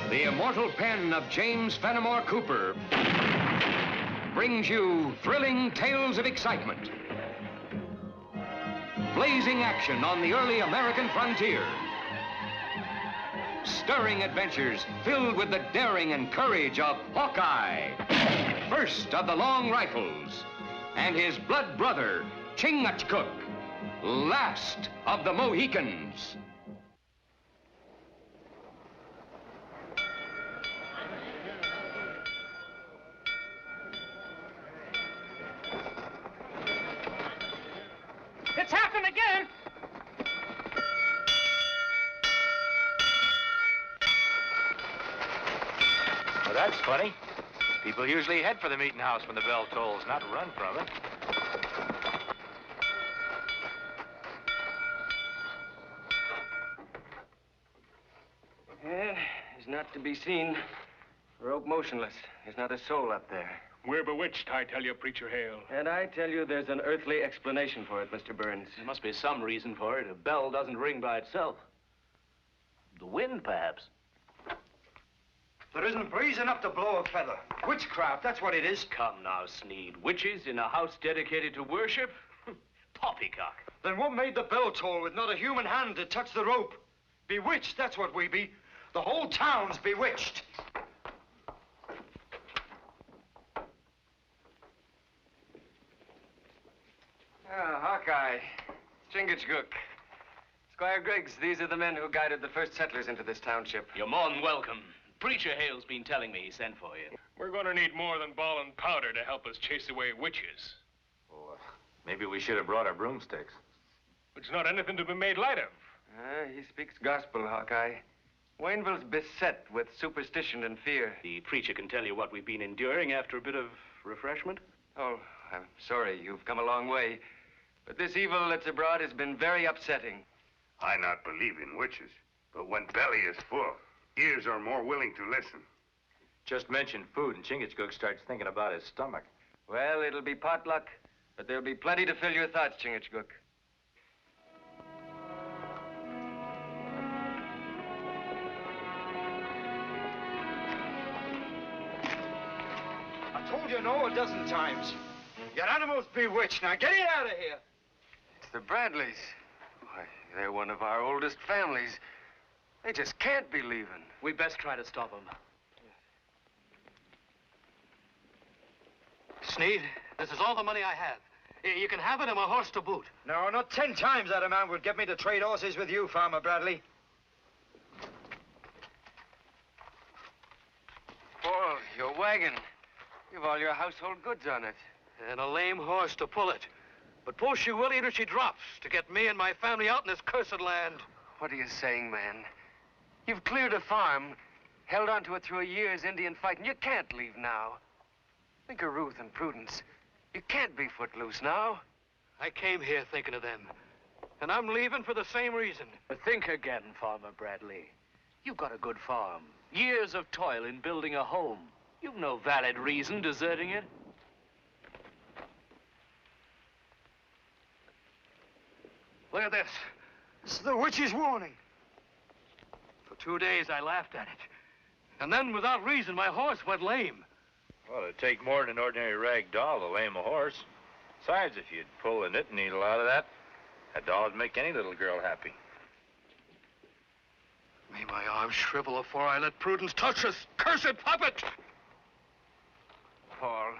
The immortal pen of James Fenimore Cooper brings you thrilling tales of excitement, blazing action on the early American frontier, stirring adventures filled with the daring and courage of Hawkeye, first of the Long Rifles, and his blood brother, Chingachgook, last of the Mohicans. It's happened again! Well, that's funny. People usually head for the meeting house when the bell tolls, not run from it. Yeah, he's not to be seen. Rope motionless. There's not a soul up there. We're bewitched, I tell you, Preacher Hale. And I tell you, there's an earthly explanation for it, Mr. Burns. There must be some reason for it. A bell doesn't ring by itself. The wind, perhaps. There isn't breeze enough to blow a feather. Witchcraft, that's what it is. Come now, Sneed. Witches in a house dedicated to worship? Poppycock. Then what made the bell toll with not a human hand to touch the rope? Bewitched, that's what we be. The whole town's bewitched. Hawkeye, Chingachgook, Squire Griggs, these are the men who guided the first settlers into this township. You're more than welcome. Preacher Hale's been telling me he sent for you. We're going to need more than ball and powder to help us chase away witches. Well, maybe we should have brought our broomsticks. It's not anything to be made light of. He speaks gospel, Hawkeye. Wayneville's beset with superstition and fear. The preacher can tell you what we've been enduring after a bit of refreshment. Oh, I'm sorry. You've come a long way. But this evil that's abroad has been very upsetting. I not believe in witches, but when belly is full, ears are more willing to listen. Just mention food and Chingachgook starts thinking about his stomach. Well, it'll be potluck, but there'll be plenty to fill your thoughts, Chingachgook. I told you no a dozen times. Your animal's bewitched. Now get it out of here. It's the Bradleys. Why, they're one of our oldest families. They just can't be leaving. We best try to stop them. Sneed, this is all the money I have. You can have it and my horse to boot. No, not 10 times that amount would get me to trade horses with you, Farmer Bradley. Paul, your wagon. You've all your household goods on it. And a lame horse to pull it. But pull she will either she drops to get me and my family out in this cursed land. What are you saying, man? You've cleared a farm, held on to it through a year's Indian fight, and you can't leave now. Think of Ruth and Prudence. You can't be footloose now. I came here thinking of them. And I'm leaving for the same reason. But think again, Farmer Bradley. You've got a good farm. Years of toil in building a home. You've no valid reason deserting it. Look at this. This is the witch's warning. For 2 days I laughed at it. And then without reason my horse went lame. Well, it'd take more than an ordinary rag doll to lame a horse. Besides, if you'd pull the knitting needle out of that doll would make any little girl happy. May my arms shrivel before I let Prudence touch this cursed puppet! Paul,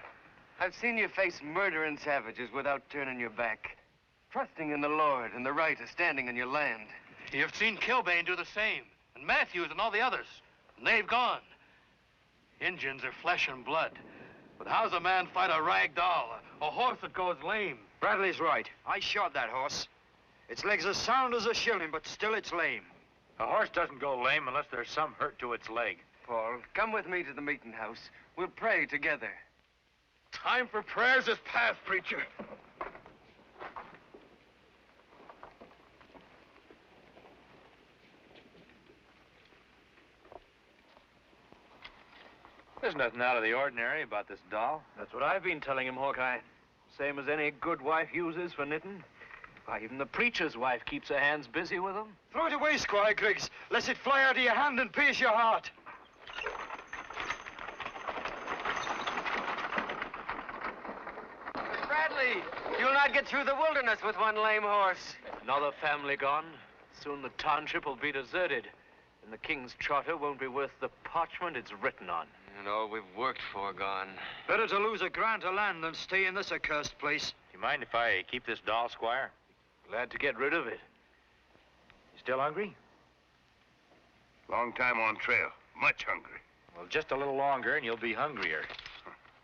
I've seen you face murdering savages without turning your back. Trusting in the Lord and the right of standing in your land. You've seen Kilbane do the same, and Matthews and all the others, and they've gone. Injuns are flesh and blood, but how's a man fight a rag doll, a horse that goes lame? Bradley's right. I shot that horse. Its leg's as sound as a shilling, but still it's lame. A horse doesn't go lame unless there's some hurt to its leg. Paul, come with me to the meeting house. We'll pray together. Time for prayers is past, preacher. There's nothing out of the ordinary about this doll. That's what I've been telling him, Hawkeye. Same as any good wife uses for knitting. Why, even the preacher's wife keeps her hands busy with them. Throw it away, Squire Griggs, lest it fly out of your hand and pierce your heart. Bradley, you'll not get through the wilderness with one lame horse. Another family gone. Soon the township will be deserted. And the king's charter won't be worth the parchment it's written on. And all we've worked for gone. Better to lose a grant of land than stay in this accursed place. Do you mind if I keep this doll, Squire? Glad to get rid of it. You still hungry? Long time on trail. Much hungry. Well, just a little longer and you'll be hungrier.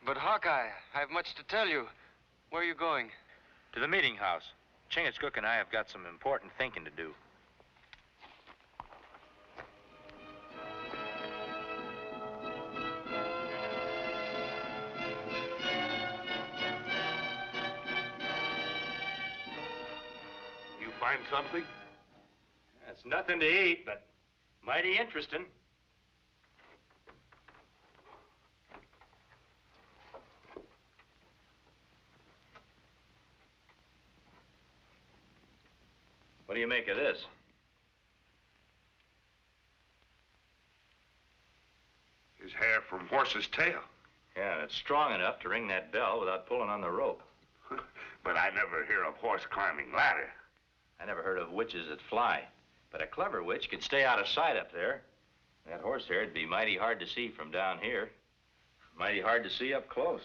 But Hawkeye, I have much to tell you. Where are you going? To the meeting house. Chingachgook and I have got some important thinking to do. You find something? It's nothing to eat, but mighty interesting. What do you make of this? His hair from horse's tail. Yeah, it's strong enough to ring that bell without pulling on the rope. But I never hear of horse climbing ladder. I never heard of witches that fly. But a clever witch could stay out of sight up there. That horse hair'd be mighty hard to see from down here. Mighty hard to see up close.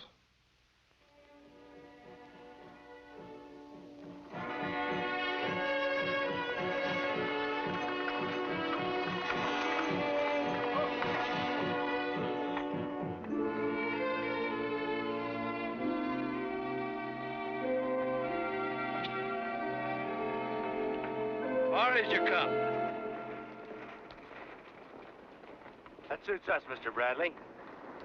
Far as you come. That suits us, Mr. Bradley.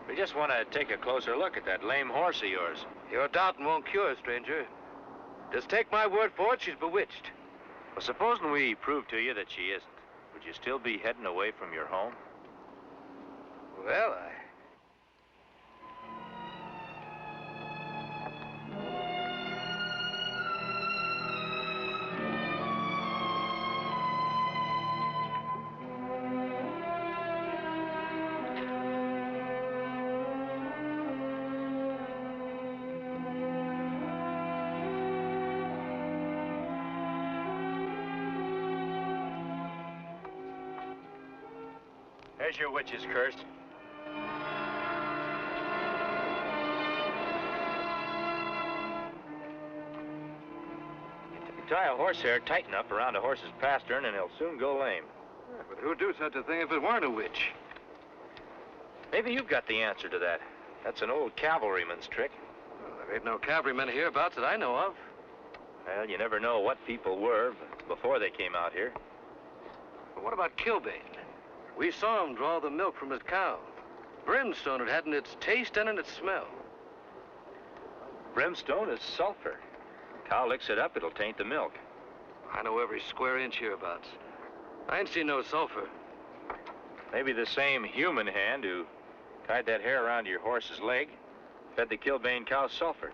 We just want to take a closer look at that lame horse of yours. Your doubting won't cure, stranger. Just take my word for it, she's bewitched. Well, supposing we prove to you that she isn't, would you still be heading away from your home? Well, There's your witch's curse. You tie a horsehair tight enough around a horse's pastern and he'll soon go lame. but who'd do such a thing if it weren't a witch? Maybe you've got the answer to that. That's an old cavalryman's trick. Well, there ain't no cavalrymen hereabouts that I know of. Well, you never know what people were before they came out here. But what about Kilbane? We saw him draw the milk from his cow. Brimstone it had in its taste and in its smell. Brimstone is sulfur. Cow licks it up, it'll taint the milk. I know every square inch hereabouts. I ain't seen no sulfur. Maybe the same human hand who tied that hair around your horse's leg fed the Kilbane cow sulfur.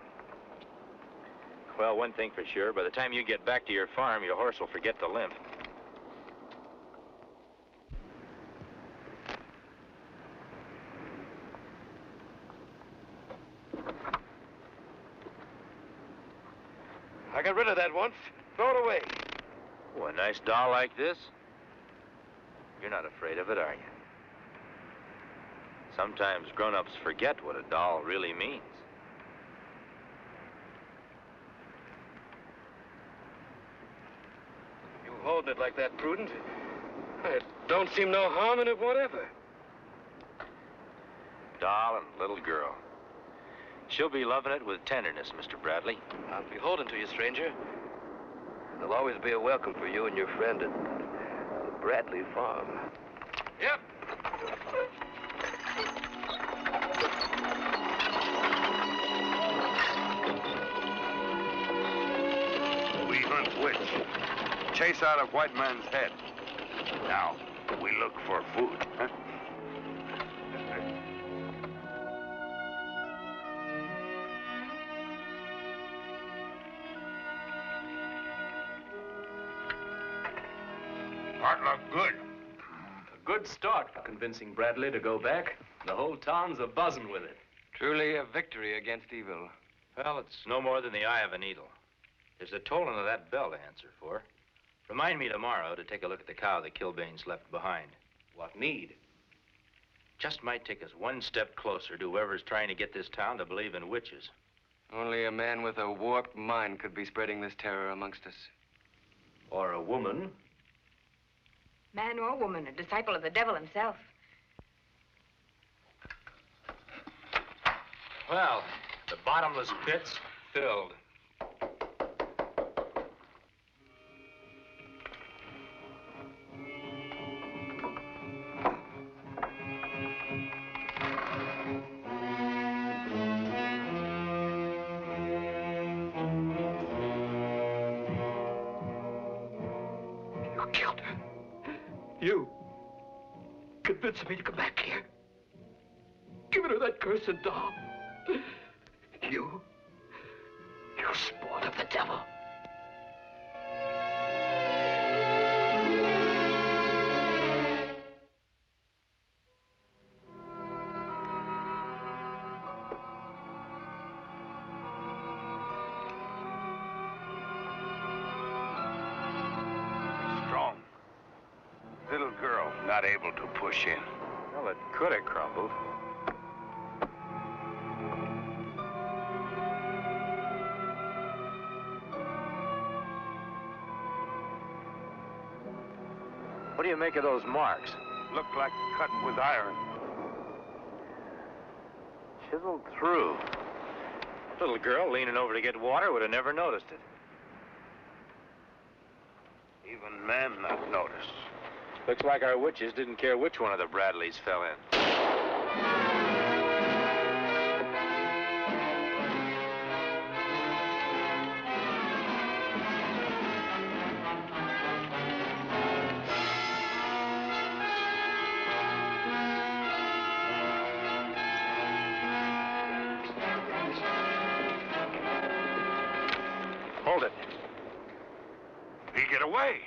Well, one thing for sure, by the time you get back to your farm, your horse will forget the limp. I got rid of that once. Throw it away. Oh, a nice doll like this? You're not afraid of it, are you? Sometimes grown-ups forget what a doll really means. You holding it like that, Prudence? It don't seem no harm in it whatever. Doll and little girl. She'll be loving it with tenderness, Mr. Bradley. I'm beholden to you, stranger. There'll always be a welcome for you and your friend at the Bradley farm. Yep. We hunt witch. Chase out of white man's head. Now, we look for food. Huh? Part looked good. A good start for convincing Bradley to go back. The whole town's a buzzing with it. Truly a victory against evil. Well, it's no more than the eye of a needle. There's a tolling of that bell to answer for. Remind me tomorrow to take a look at the cow the Kilbanes left behind. What need? Just might take us one step closer to whoever's trying to get this town to believe in witches. Only a man with a warped mind could be spreading this terror amongst us. Or a woman. Man or woman, a disciple of the devil himself. Well, the bottomless pit's filled. You convinced me to come back here. Giving her that cursed doll. You sport of the devil. Strong. Little girl, not able to push in. Well, it could have crumbled. What do you make of those marks? Look like cut with iron. Chiseled through. Little girl leaning over to get water would have never noticed it. Even men not notice. Looks like our witches didn't care which one of the Bradleys fell in. Hold it. He get away.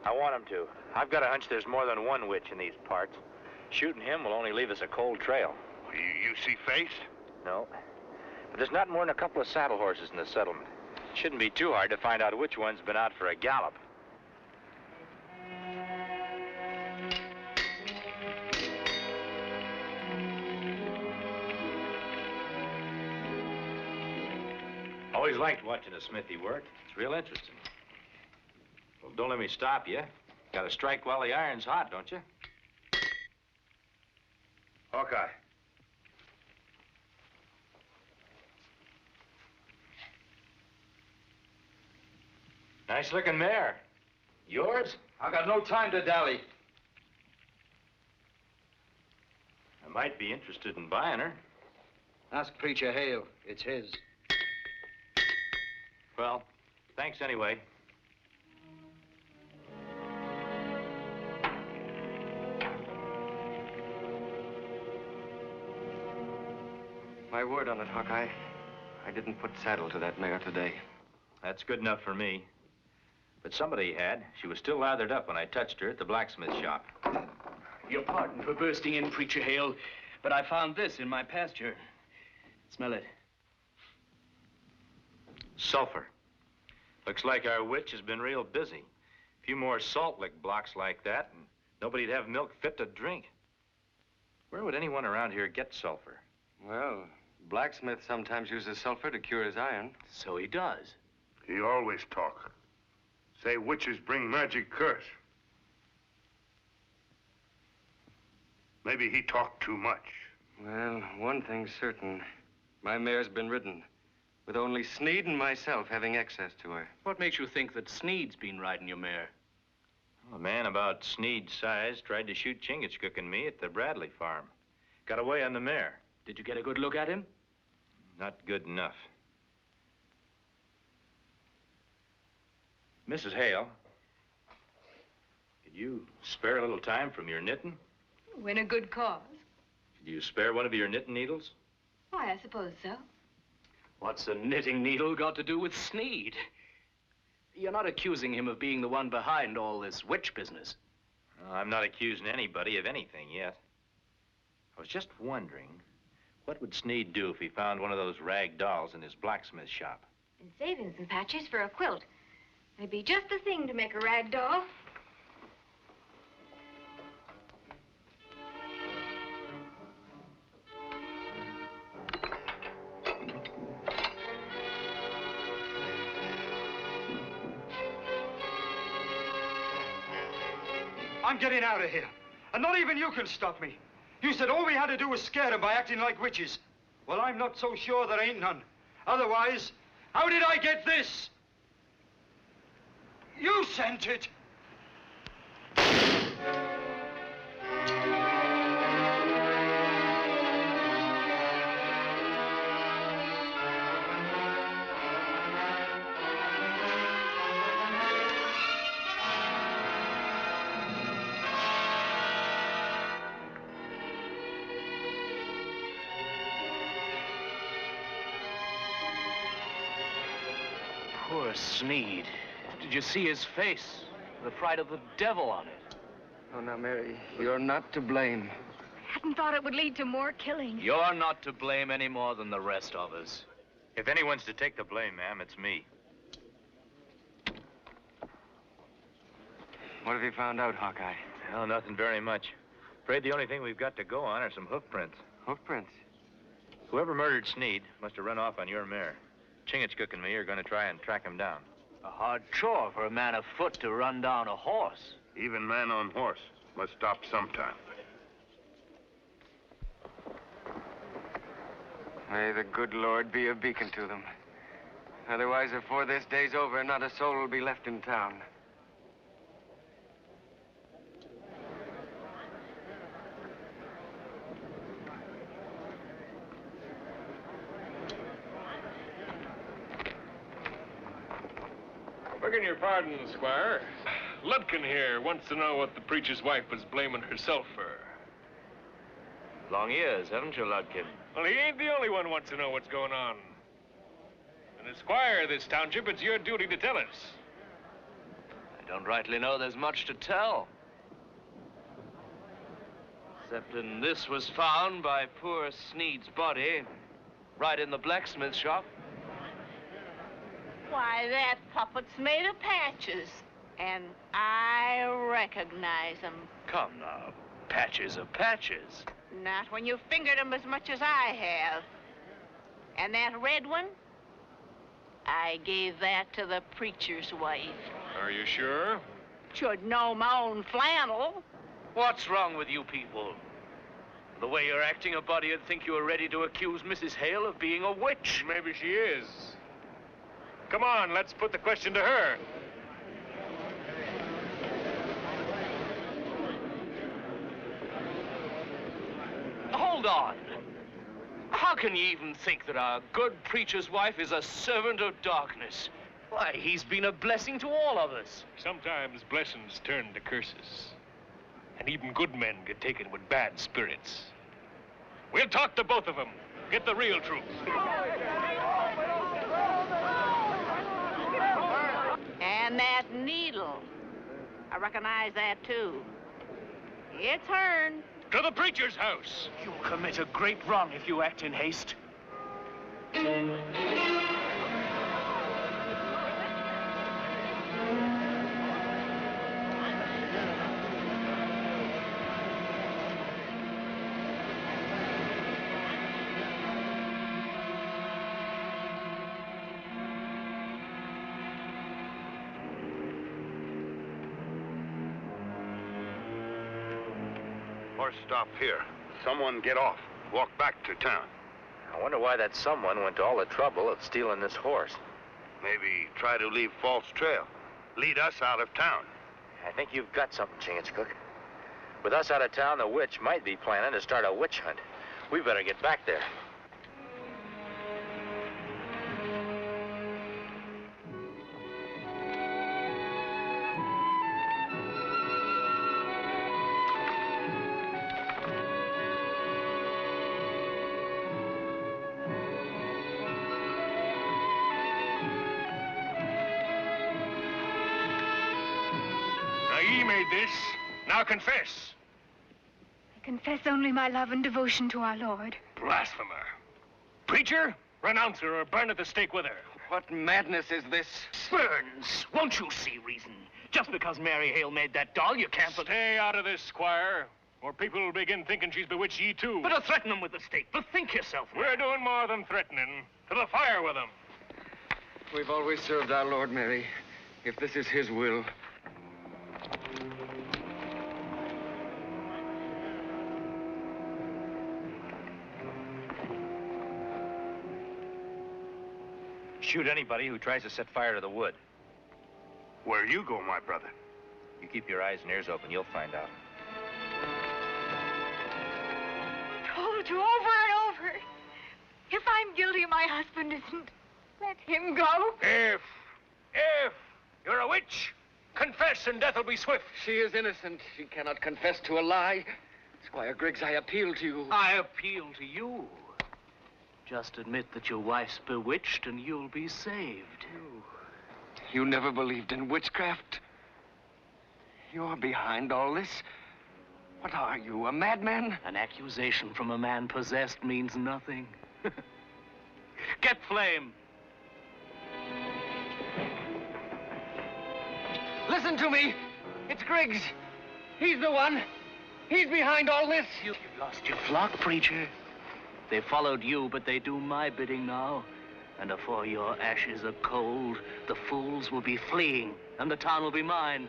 I want him to. I've got a hunch there's more than one witch in these parts. Shooting him will only leave us a cold trail. You see face? No. But there's not more than a couple of saddle horses in the settlement. It shouldn't be too hard to find out which one's been out for a gallop. Always liked watching a smithy work. It's real interesting. Well, don't let me stop you. Gotta strike while the iron's hot, don't you? Hawkeye. Nice-looking mare. Yours? I got no time to dally. I might be interested in buying her. Ask Preacher Hale. It's his. Well, thanks anyway. My word on it, Hawkeye. I didn't put saddle to that mare today. That's good enough for me. But somebody had. She was still lathered up when I touched her at the blacksmith shop. Your pardon for bursting in, Preacher Hale, but I found this in my pasture. Smell it. Sulfur. Looks like our witch has been real busy. A few more salt lick blocks like that, and nobody'd have milk fit to drink. Where would anyone around here get sulfur? Well, blacksmith sometimes uses sulfur to cure his iron. So he does. He always talk. Say witches bring magic curse. Maybe he talked too much. Well, one thing's certain. My mare's been ridden, with only Sneed and myself having access to her. What makes you think that Sneed's been riding your mare? Well, a man about Sneed's size tried to shoot Chingachgook and me at the Bradley farm. Got away on the mare. Did you get a good look at him? Not good enough. Mrs. Hale, could you spare a little time from your knitting? In a good cause. Could you spare one of your knitting needles? Why, I suppose so. What's a knitting needle got to do with Sneed? You're not accusing him of being the one behind all this witch business. I'm not accusing anybody of anything yet. I was just wondering, what would Sneed do if he found one of those rag dolls in his blacksmith shop? And saving some patches for a quilt. They'd be just the thing to make a rag doll. I'm getting out of here. And not even you can stop me. You said all we had to do was scare them by acting like witches. Well, I'm not so sure there ain't none. Otherwise, how did I get this? You sent it. Poor Sneed. Did you see his face? The fright of the devil on it. Oh, now, Mary, you're not to blame. Hadn't thought it would lead to more killing. You're not to blame any more than the rest of us. If anyone's to take the blame, ma'am, it's me. What have you found out, Hawkeye? Well, nothing very much. Afraid the only thing we've got to go on are some hoof prints. Hoof prints? Whoever murdered Sneed must have run off on your mare. Chingachgook and me are going to try and track him down. A hard chore for a man afoot to run down a horse. Even man on horse must stop sometime. May the good Lord be a beacon to them. Otherwise, before this day's over, not a soul will be left in town. Begging your pardon, Squire. Ludkin here wants to know what the preacher's wife was blaming herself for. Long years, haven't you, Ludkin? Well, he ain't the only one who wants to know what's going on. And as squire of this township, it's your duty to tell us. I don't rightly know there's much to tell. Except this was found by poor Sneed's body, right in the blacksmith shop. Why, that puppet's made of patches, and I recognize them. Come now, patches are patches. Not when you fingered them as much as I have. And that red one, I gave that to the preacher's wife. Are you sure? Should know my own flannel. What's wrong with you people? The way you're acting, a body would think you were ready to accuse Mrs. Hale of being a witch. Maybe she is. Come on, let's put the question to her. Hold on. How can you even think that our good preacher's wife is a servant of darkness? Why, he's been a blessing to all of us. Sometimes blessings turn to curses. And even good men get taken with bad spirits. We'll talk to both of them. Get the real truth. And that needle. I recognize that, too. It's hern. To the preacher's house. You'll commit a great wrong if you act in haste. Horse stop here. Someone get off. Walk back to town. I wonder why that someone went to all the trouble of stealing this horse. Maybe try to leave false trail. Lead us out of town. I think you've got something, Chingachgook. With us out of town, the witch might be planning to start a witch hunt. We better get back there. did this. Now confess. I confess only my love and devotion to our Lord. Blasphemer. Preacher, renounce her or burn at the stake with her. What madness is this? Burns, won't you see reason? Just because Mary Hale made that doll, you can't... Stay out of this, Squire, or people will begin thinking she's bewitched ye too. But to threaten them with the stake, bethink yourself. We're doing more than threatening. To the fire with them. We've always served our Lord, Mary. If this is his will. Shoot anybody who tries to set fire to the wood. Where you go, my brother? You keep your eyes and ears open, you'll find out. Told you over and over. If I'm guilty, my husband isn't. Let him go. If you're a witch, confess and death will be swift. She is innocent. She cannot confess to a lie. Squire Griggs, I appeal to you. I appeal to you. Just admit that your wife's bewitched and you'll be saved. You never believed in witchcraft? You're behind all this? What are you, a madman? An accusation from a man possessed means nothing. Get flame. Listen to me. It's Griggs. He's the one. He's behind all this. You've lost your flock, preacher. They followed you, but they do my bidding now. And afore your ashes are cold, the fools will be fleeing, and the town will be mine.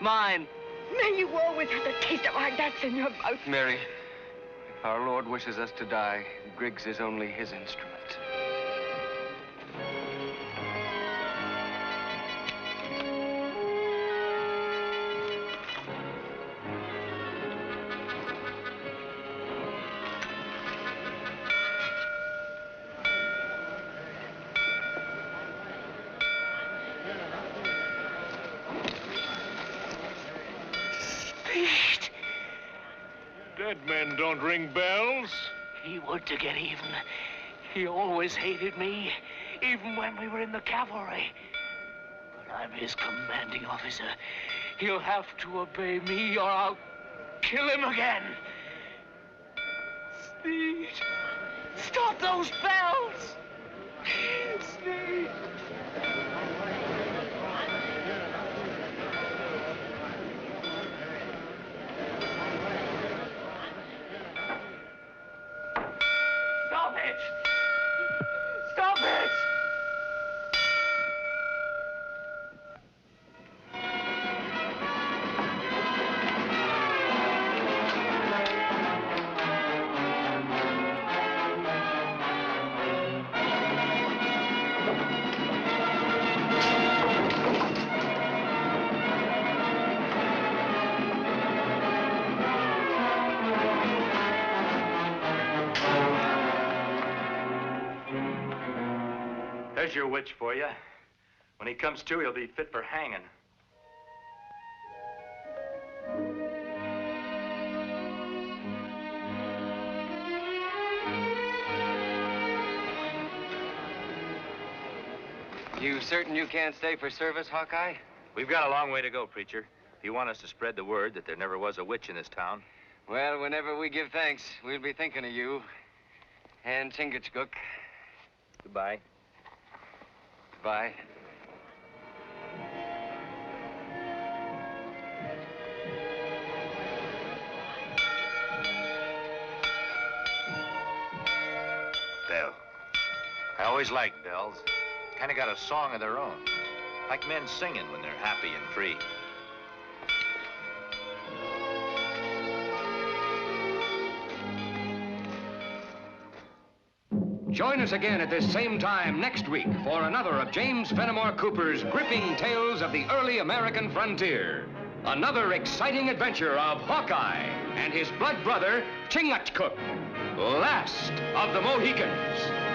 Mine. May you always have the taste of our guts in your mouth. Mary, if our Lord wishes us to die, Griggs is only his instrument. Dead men don't ring bells. He would to get even. He always hated me, even when we were in the cavalry. But I'm his commanding officer. He'll have to obey me or I'll kill him again. Sneed, stop those bells! Sneed. Stop it! Stop it! There's your witch for you. When he comes to, he'll be fit for hanging. You certain you can't stay for service, Hawkeye? We've got a long way to go, preacher. If you want us to spread the word that there never was a witch in this town. Well, whenever we give thanks, we'll be thinking of you. And Chingachgook. Goodbye. Goodbye. Bell. I always liked bells. Kind of got a song of their own. Like men singing when they're happy and free. Join us again at this same time next week for another of James Fenimore Cooper's gripping tales of the early American frontier. Another exciting adventure of Hawkeye and his blood brother, Chingachgook, last of the Mohicans.